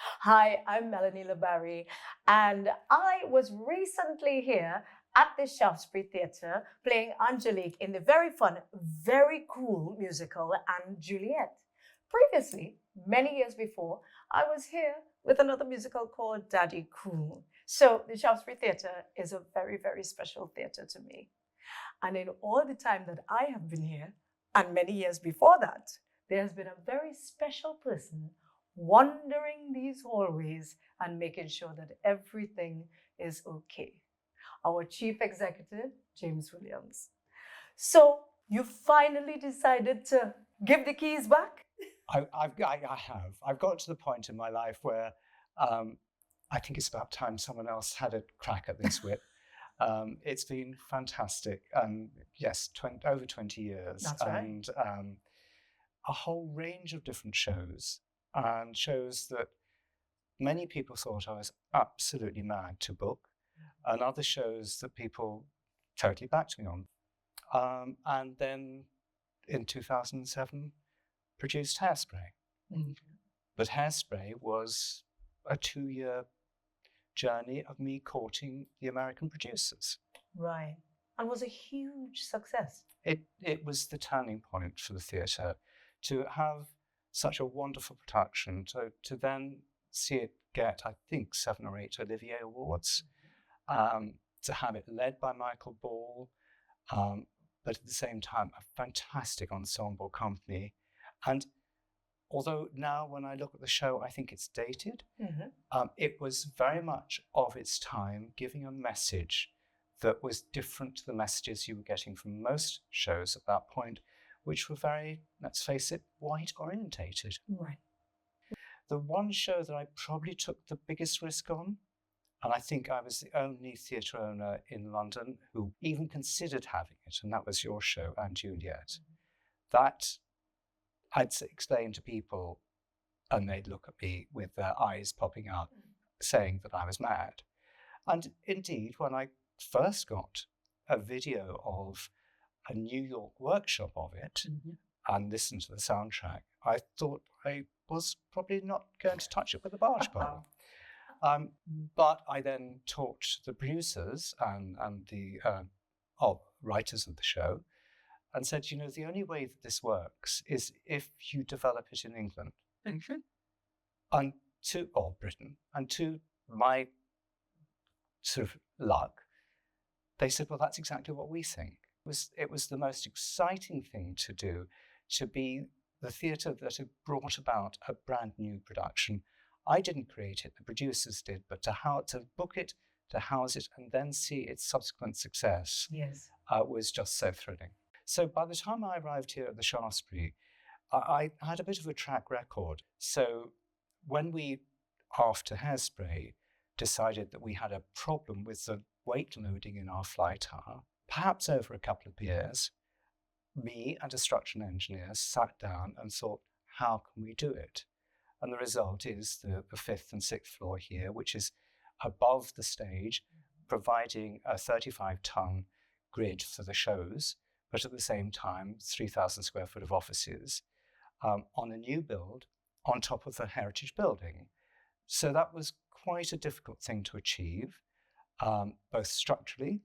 Hi, I'm Melanie Barrie, and I was recently here at the Shaftesbury Theatre playing Angelique in the very fun, very cool musical and Juliet. Previously, many years before, I was here with another musical called Daddy Cool. So the Shaftesbury Theatre is a very, very special theatre to me. And in all the time that I have been here, and many years before that, there has been a very special person wandering these hallways and making sure that everything is okay. Our chief executive, James Williams. So you finally decided to give the keys back? I have. I've got to the point in my life where I think it's about time someone else had a crack at this whip. It's been fantastic. Yes, over 20 years. That's right. And a whole range of different shows, and shows that many people thought I was absolutely mad to book, and other shows that people totally backed me on. And then in 2007, produced Hairspray. But Hairspray was a 2-year journey of me courting the American producers. Right. And was a huge success. It was the turning point for the theatre to have such a wonderful production, to then see it get, I think, 7 or 8 Olivier Awards, to have it led by Michael Ball, but at the same time, a fantastic ensemble company. And although now when I look at the show, I think it's dated, it was very much of its time, giving a message that was different to the messages you were getting from most shows at that point, which were very, let's face it, white orientated. Right. The one show that I probably took the biggest risk on, and I think I was the only theatre owner in London who even considered having it, and that was your show, and Juliet. That I'd explain to people, and they'd look at me with their eyes popping out, saying that I was mad. And indeed, when I first got a video of a New York workshop of it and listened to the soundtrack, I thought I was probably not going to touch it with a barge pole. But I then talked to the producers and the writers of the show and said, the only way that this works is if you develop it in England. And or Britain. And to my sort of luck, they said, well, that's exactly what we think. It was the most exciting thing to do, to be the theatre that had brought about a brand new production. I didn't create it, the producers did, but to book it, to house it, and then see its subsequent success was just so thrilling. So by the time I arrived here at the Shaftesbury, I had a bit of a track record. So when we, after Hairspray, decided that we had a problem with the weight loading in our fly tower, perhaps over a couple of years, me and a structural engineer sat down and thought, how can we do it? And the result is the 5th and 6th floor here, which is above the stage, providing a 35-ton grid for the shows, but at the same time, 3,000 square foot of offices on a new build on top of the heritage building. So that was quite a difficult thing to achieve, both structurally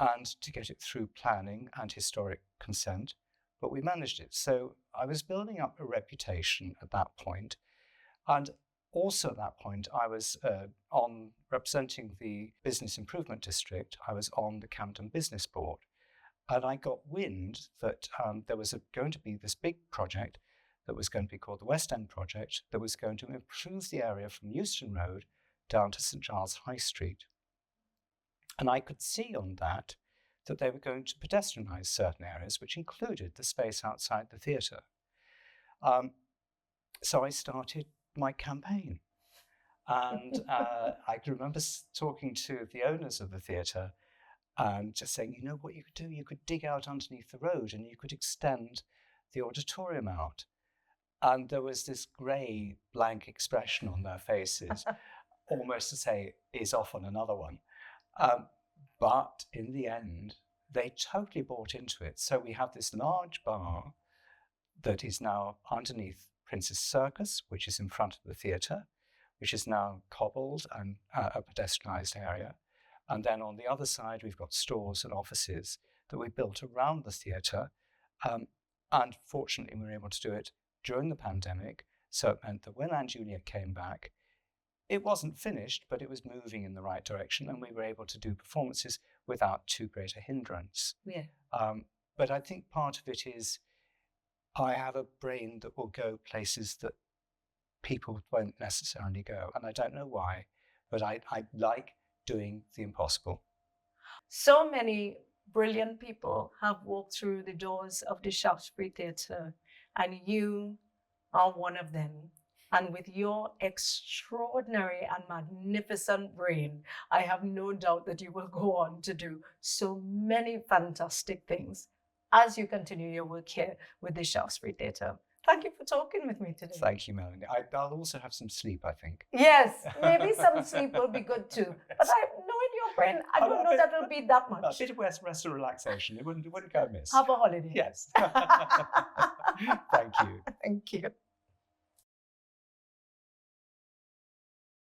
and to get it through planning and historic consent, but we managed it. So I was building up a reputation at that point, and also at that point I was on representing the Business Improvement District. I was on the Camden Business Board, and I got wind that there was going to be this big project that was going to be called the West End Project, that was going to improve the area from Euston Road down to St Giles High Street. And I could see on that they were going to pedestrianise certain areas, which included the space outside the theatre. So I started my campaign. And I can remember talking to the owners of the theatre and just saying, what you could do? You could dig out underneath the road and you could extend the auditorium out. And there was this grey, blank expression on their faces, almost to say, he's off on another one. But in the end, they totally bought into it. So we have this large bar that is now underneath Prince's Circus, which is in front of the theatre. which is now cobbled and a pedestrianised area. And then on the other side, we've got stores and offices that we built around the theatre. And fortunately, we were able to do it during the pandemic. So it meant that when Anne Juliet came back, it wasn't finished, but it was moving in the right direction. And we were able to do performances without too great a hindrance. Yeah. But I think part of it is I have a brain that will go places that people won't necessarily go. And I don't know why, but I like doing the impossible. So many brilliant people have walked through the doors of the Shaftesbury Theatre, and you are one of them. And with your extraordinary and magnificent brain, I have no doubt that you will go on to do so many fantastic things as you continue your work here with the Shaftesbury Theatre. Thank you for talking with me today. Thank you, Melanie. I'll also have some sleep, I think. Yes, maybe some sleep will be good too. But knowing your brain, I don't know that it'll be that A much. bit of rest and relaxation. It wouldn't go amiss. Have a holiday. Yes. Thank you. Thank you.